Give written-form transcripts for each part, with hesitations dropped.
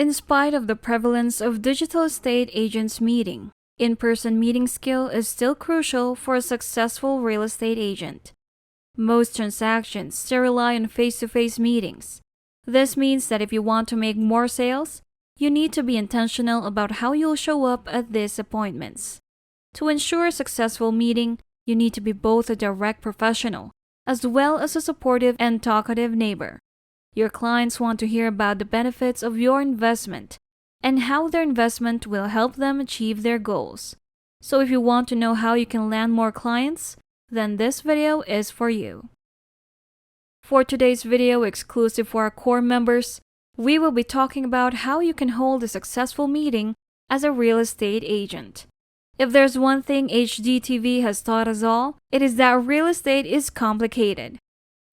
In spite of the prevalence of digital estate agents meeting, in-person meeting skill is still crucial for a successful real estate agent. Most transactions still rely on face-to-face meetings. This means that if you want to make more sales, you need to be intentional about how you'll show up at these appointments. To ensure a successful meeting, you need to be both a direct professional as well as a supportive and talkative neighbor. Your clients want to hear about the benefits of your investment and how their investment will help them achieve their goals. So if you want to know how you can land more clients, then this video is for you. For today's video exclusive for our core members, we will be talking about how you can hold a successful meeting as a real estate agent. If there's one thing HGTV has taught us all, it is that real estate is complicated.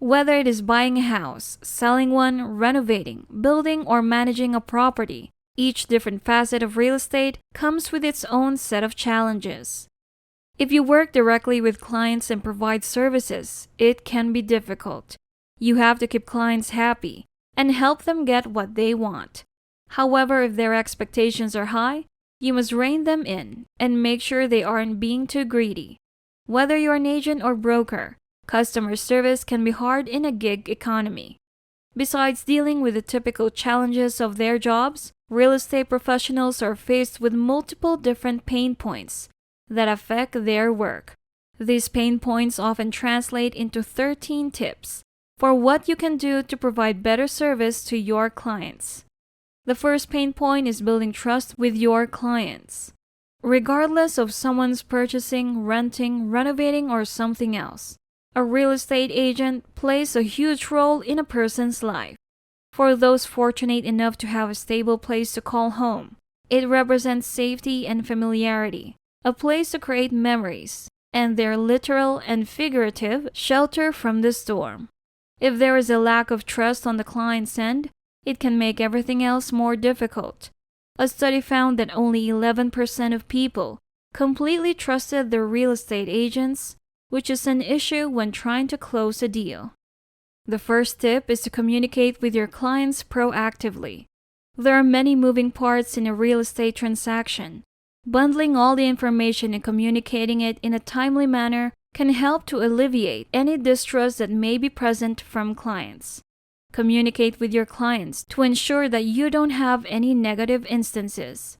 Whether it is buying a house, selling one, renovating, building, or managing a property, each different facet of real estate comes with its own set of challenges. If you work directly with clients and provide services, it can be difficult. You have to keep clients happy and help them get what they want. However, if their expectations are high, you must rein them in and make sure they aren't being too greedy. Whether you're an agent or broker, customer service can be hard in a gig economy. Besides dealing with the typical challenges of their jobs, real estate professionals are faced with multiple different pain points that affect their work. These pain points often translate into 13 tips for what you can do to provide better service to your clients. The first pain point is building trust with your clients. Regardless of someone's purchasing, renting, renovating, or something else, a real estate agent plays a huge role in a person's life. For those fortunate enough to have a stable place to call home, it represents safety and familiarity, a place to create memories, and their literal and figurative shelter from the storm. If there is a lack of trust on the client's end, it can make everything else more difficult. A study found that only 11% of people completely trusted their real estate agents, which is an issue when trying to close a deal. The first tip is to communicate with your clients proactively. There are many moving parts in a real estate transaction. Bundling all the information and communicating it in a timely manner can help to alleviate any distrust that may be present from clients. Communicate with your clients to ensure that you don't have any negative instances.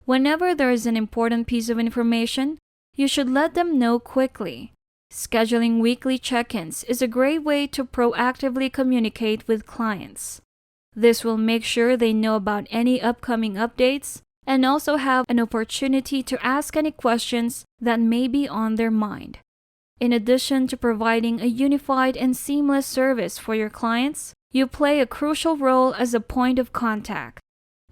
Whenever there is an important piece of information, you should let them know quickly. Scheduling weekly check-ins is a great way to proactively communicate with clients. This will make sure they know about any upcoming updates and also have an opportunity to ask any questions that may be on their mind. In addition to providing a unified and seamless service for your clients, you play a crucial role as a point of contact.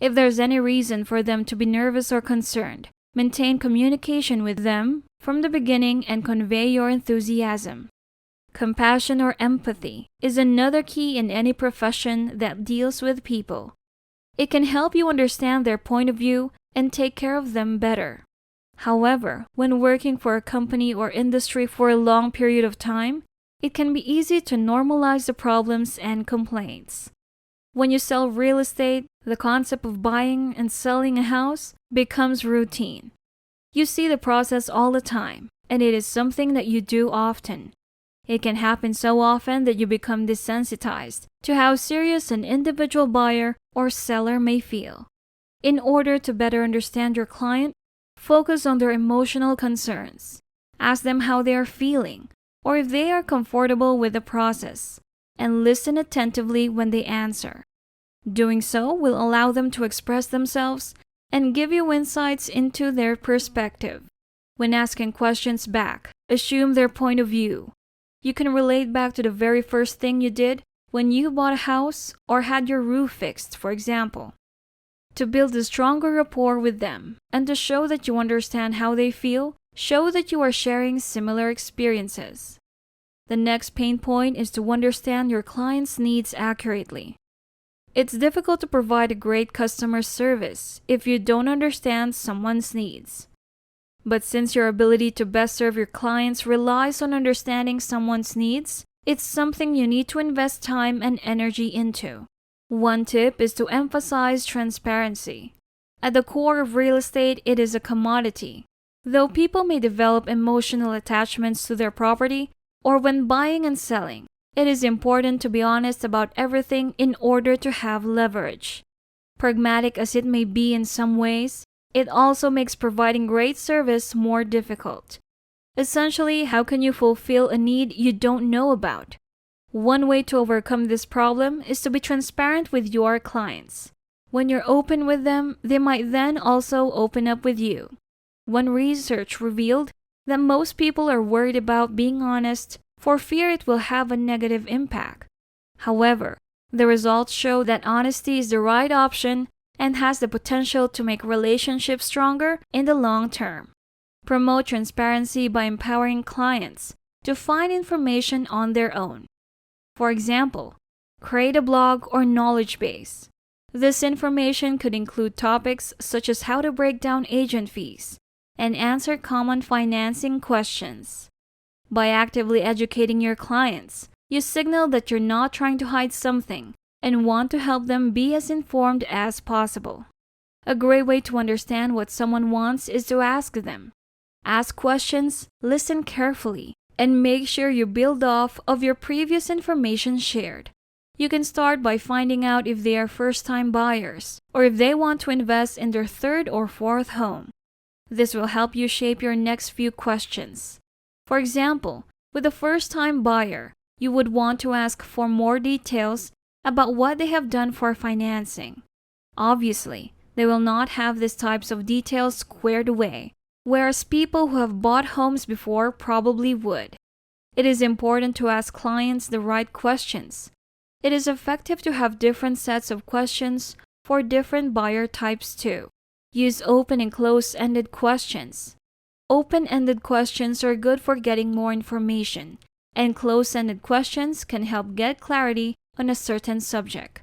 If there's any reason for them to be nervous or concerned, maintain communication with them from the beginning and convey your enthusiasm. Compassion or empathy is another key in any profession that deals with people. It can help you understand their point of view and take care of them better. However, when working for a company or industry for a long period of time, it can be easy to normalize the problems and complaints. When you sell real estate, the concept of buying and selling a house becomes routine. You see the process all the time, and it is something that you do often. It can happen so often that you become desensitized to how serious an individual buyer or seller may feel. In order to better understand your client, focus on their emotional concerns. Ask them how they are feeling, or if they are comfortable with the process, and listen attentively when they answer. Doing so will allow them to express themselves and give you insights into their perspective. When asking questions back, assume their point of view. You can relate back to the very first thing you did when you bought a house or had your roof fixed, for example. To build a stronger rapport with them and to show that you understand how they feel, show that you are sharing similar experiences. The next pain point is to understand your client's needs accurately. It's difficult to provide a great customer service if you don't understand someone's needs. But since your ability to best serve your clients relies on understanding someone's needs, it's something you need to invest time and energy into. One tip is to emphasize transparency. At the core of real estate, it is a commodity. Though people may develop emotional attachments to their property or when buying and selling, it is important to be honest about everything in order to have leverage. Pragmatic as it may be in some ways, it also makes providing great service more difficult. Essentially, how can you fulfill a need you don't know about? One way to overcome this problem is to be transparent with your clients. When you're open with them, they might then also open up with you. One research revealed that most people are worried about being honest for fear it will have a negative impact. However, the results show that honesty is the right option and has the potential to make relationships stronger in the long term. Promote transparency by empowering clients to find information on their own. For example, create a blog or knowledge base. This information could include topics such as how to break down agent fees and answer common financing questions. By actively educating your clients, you signal that you're not trying to hide something and want to help them be as informed as possible. A great way to understand what someone wants is to ask them. Ask questions, listen carefully, and make sure you build off of your previous information shared. You can start by finding out if they are first-time buyers or if they want to invest in their third or fourth home. This will help you shape your next few questions. For example, with a first-time buyer, you would want to ask for more details about what they have done for financing. Obviously, they will not have these types of details squared away, whereas people who have bought homes before probably would. It is important to ask clients the right questions. It is effective to have different sets of questions for different buyer types too. Use open and close-ended questions. Open-ended questions are good for getting more information, and close-ended questions can help get clarity on a certain subject.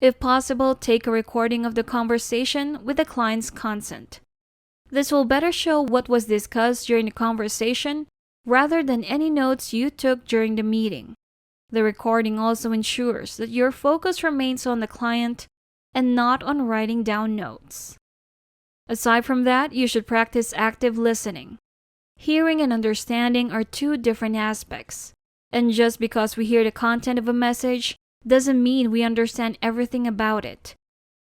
If possible, take a recording of the conversation with the client's consent. This will better show what was discussed during the conversation rather than any notes you took during the meeting. The recording also ensures that your focus remains on the client and not on writing down notes. Aside from that, you should practice active listening. Hearing and understanding are two different aspects, and just because we hear the content of a message doesn't mean we understand everything about it.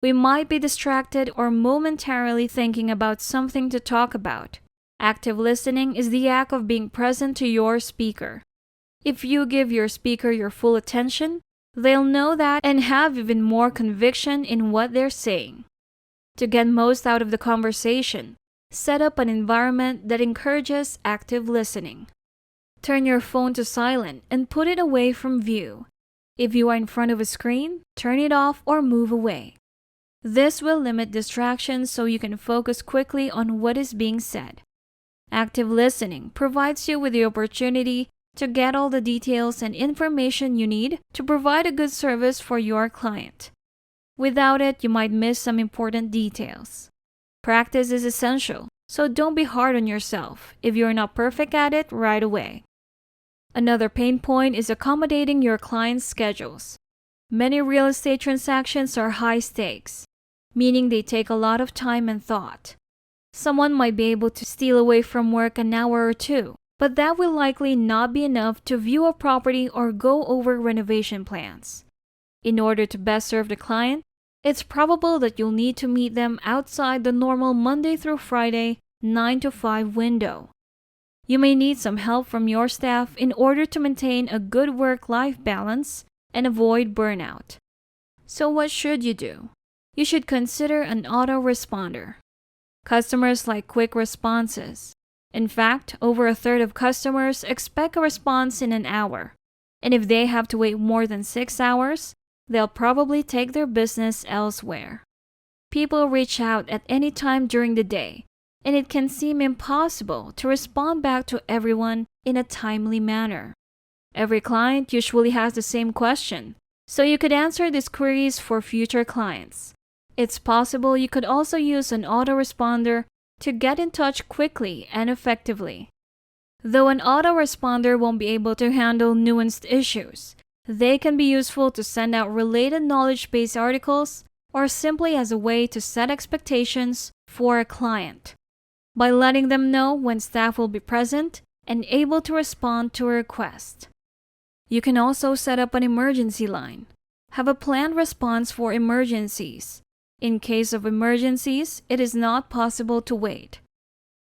We might be distracted or momentarily thinking about something to talk about. Active listening is the act of being present to your speaker. If you give your speaker your full attention, they'll know that and have even more conviction in what they're saying. To get most out of the conversation, set up an environment that encourages active listening. Turn your phone to silent and put it away from view. If you are in front of a screen, turn it off or move away. This will limit distractions so you can focus quickly on what is being said. Active listening provides you with the opportunity to get all the details and information you need to provide a good service for your client. Without it, you might miss some important details. Practice is essential, so don't be hard on yourself if you're not perfect at it right away. Another pain point is accommodating your clients' schedules. Many real estate transactions are high stakes, meaning they take a lot of time and thought. Someone might be able to steal away from work an hour or two, but that will likely not be enough to view a property or go over renovation plans. In order to best serve the client, it's probable that you'll need to meet them outside the normal Monday through Friday 9 to 5 window. You may need some help from your staff in order to maintain a good work-life balance and avoid burnout. So what should you do? You should consider an autoresponder. Customers like quick responses. In fact, over a third of customers expect a response in an hour. And if they have to wait more than 6 hours, they'll probably take their business elsewhere. People reach out at any time during the day, and it can seem impossible to respond back to everyone in a timely manner. Every client usually has the same question, so you could answer these queries for future clients. It's possible you could also use an autoresponder to get in touch quickly and effectively. Though an autoresponder won't be able to handle nuanced issues, They can be useful to send out related knowledge-based articles or simply as a way to set expectations for a client by letting them know when staff will be present and able to respond to a request. You can also set up an emergency line. Have a planned response for emergencies. In case of emergencies, it is not possible to wait.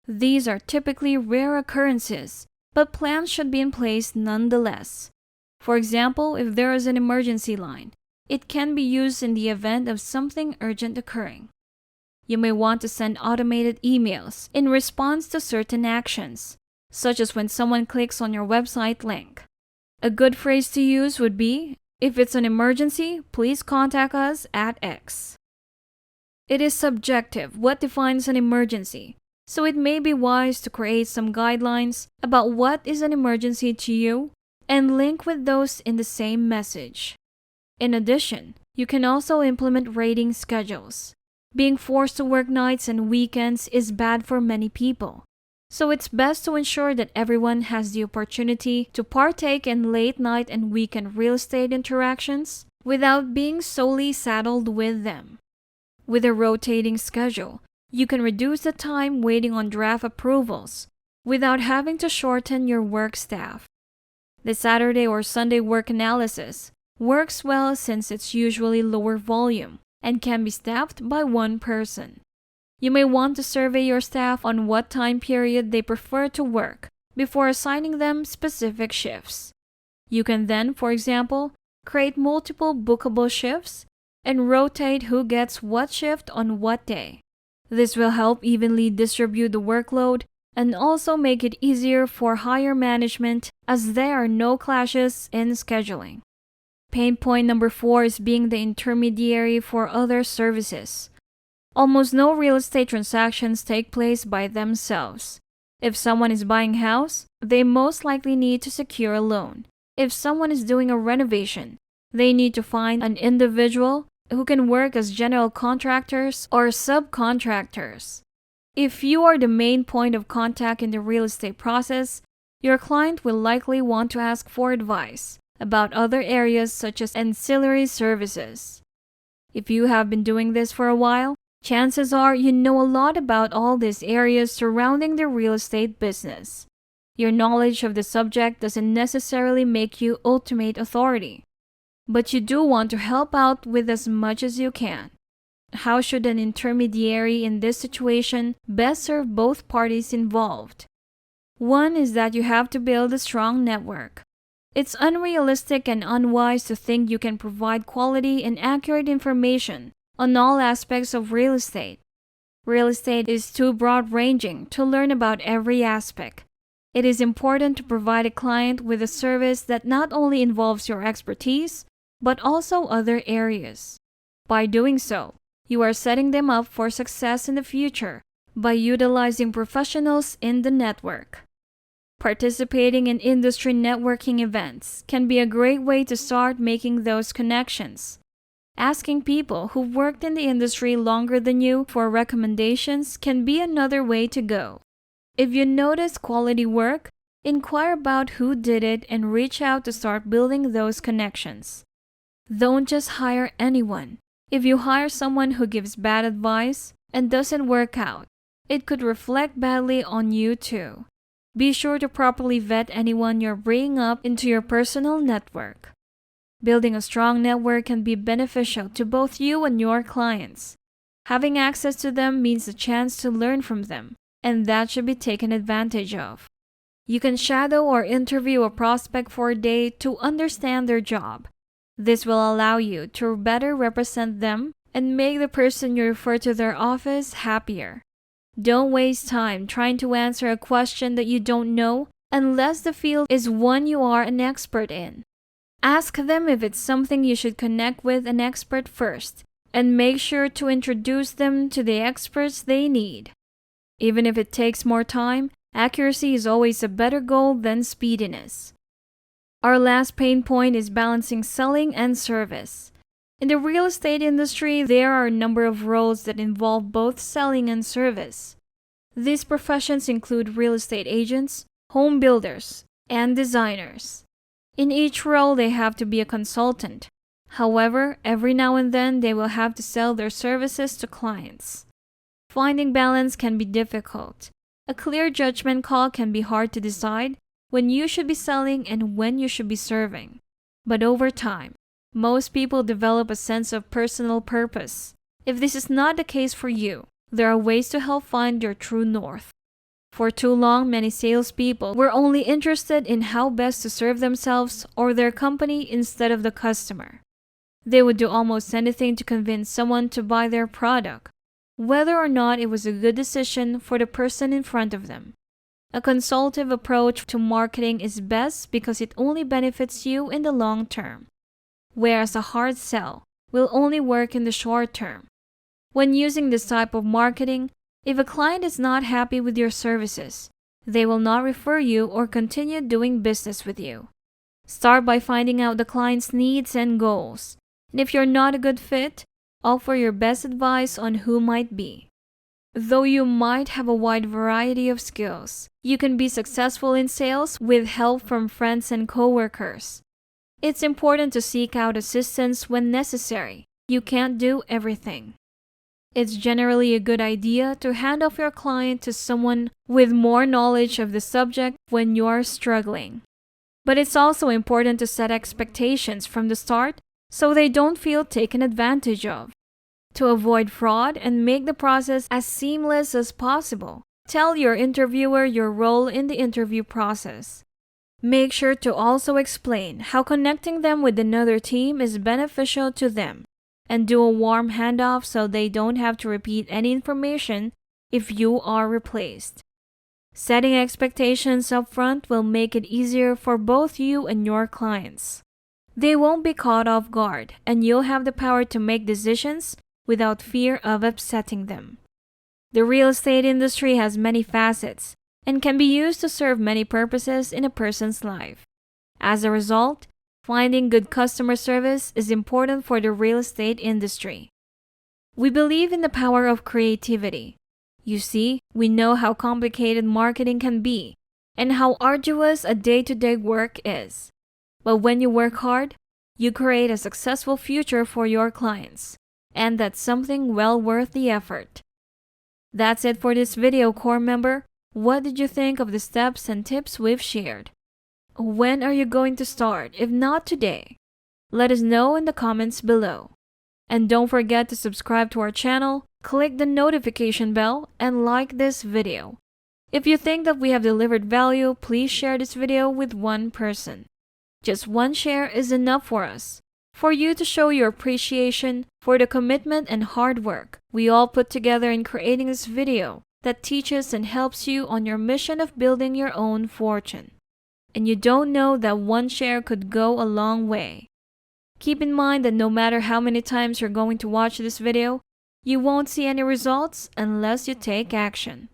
These are typically rare occurrences, but plans should be in place nonetheless. For example, if there is an emergency line, it can be used in the event of something urgent occurring. You may want to send automated emails in response to certain actions, such as when someone clicks on your website link. A good phrase to use would be, "If it's an emergency, please contact us at X." It is subjective what defines an emergency, so it may be wise to create some guidelines about what is an emergency to you and link with those in the same message. In addition, you can also implement rating schedules. Being forced to work nights and weekends is bad for many people, so it's best to ensure that everyone has the opportunity to partake in late night and weekend real estate interactions without being solely saddled with them. With a rotating schedule, you can reduce the time waiting on draft approvals without having to shorten your work staff. The Saturday or Sunday work analysis works well since it's usually lower volume and can be staffed by one person. You may want to survey your staff on what time period they prefer to work before assigning them specific shifts. You can then, for example, create multiple bookable shifts and rotate who gets what shift on what day. This will help evenly distribute the workload and also make it easier for higher management as there are no clashes in scheduling. Pain point number 4 is being the intermediary for other services. Almost no real estate transactions take place by themselves. If someone is buying a house, they most likely need to secure a loan. If someone is doing a renovation, they need to find an individual who can work as general contractors or subcontractors. If you are the main point of contact in the real estate process, your client will likely want to ask for advice about other areas such as ancillary services. If you have been doing this for a while, chances are you know a lot about all these areas surrounding the real estate business. Your knowledge of the subject doesn't necessarily make you ultimate authority, but you do want to help out with as much as you can. How should an intermediary in this situation best serve both parties involved? One is that you have to build a strong network. It's unrealistic and unwise to think you can provide quality and accurate information on all aspects of real estate. Real estate is too broad-ranging to learn about every aspect. It is important to provide a client with a service that not only involves your expertise, but also other areas. By doing so, you are setting them up for success in the future by utilizing professionals in the network. Participating in industry networking events can be a great way to start making those connections. Asking people who worked in the industry longer than you for recommendations can be another way to go. If you notice quality work, inquire about who did it and reach out to start building those connections. Don't just hire anyone. If you hire someone who gives bad advice and doesn't work out, it could reflect badly on you too. Be sure to properly vet anyone you're bringing up into your personal network. Building a strong network can be beneficial to both you and your clients. Having access to them means a chance to learn from them, and that should be taken advantage of. You can shadow or interview a prospect for a day to understand their job. This will allow you to better represent them and make the person you refer to their office happier. Don't waste time trying to answer a question that you don't know unless the field is one you are an expert in. Ask them if it's something you should connect with an expert first, and make sure to introduce them to the experts they need. Even if it takes more time, accuracy is always a better goal than speediness. Our last pain point is balancing selling and service. In the real estate industry, there are a number of roles that involve both selling and service. These professions include real estate agents, home builders, and designers. In each role, they have to be a consultant. However, every now and then, they will have to sell their services to clients. Finding balance can be difficult. A clear judgment call can be hard to decide when you should be selling and when you should be serving. But over time, most people develop a sense of personal purpose. If this is not the case for you, there are ways to help find your true north. For too long, many salespeople were only interested in how best to serve themselves or their company instead of the customer. They would do almost anything to convince someone to buy their product, whether or not it was a good decision for the person in front of them. A consultative approach to marketing is best because it only benefits you in the long term, whereas a hard sell will only work in the short term. When using this type of marketing, if a client is not happy with your services, they will not refer you or continue doing business with you. Start by finding out the client's needs and goals, and if you're not a good fit, offer your best advice on who might be. Though you might have a wide variety of skills, you can be successful in sales with help from friends and coworkers. It's important to seek out assistance when necessary. You can't do everything. It's generally a good idea to hand off your client to someone with more knowledge of the subject when you are struggling. But it's also important to set expectations from the start so they don't feel taken advantage of. To avoid fraud and make the process as seamless as possible, tell your interviewer your role in the interview process. Make sure to also explain how connecting them with another team is beneficial to them, and do a warm handoff so they don't have to repeat any information if you are replaced. Setting expectations up front will make it easier for both you and your clients. They won't be caught off guard, and you'll have the power to make decisions without fear of upsetting them. The real estate industry has many facets and can be used to serve many purposes in a person's life. As a result, finding good customer service is important for the real estate industry. We believe in the power of creativity. You see, we know how complicated marketing can be and how arduous a day-to-day work is. But when you work hard, you create a successful future for your clients, and that's something well worth the effort. That's it for this video, core member. What did you think of the steps and tips we've shared? When are you going to start, if not today? Let us know in the comments below. And don't forget to subscribe to our channel, click the notification bell, and like this video. If you think that we have delivered value, please share this video with one person. Just one share is enough for us, for you to show your appreciation for the commitment and hard work we all put together in creating this video that teaches and helps you on your mission of building your own fortune. And you don't know that one share could go a long way. Keep in mind that no matter how many times you're going to watch this video, you won't see any results unless you take action.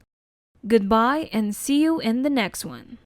Goodbye and see you in the next one.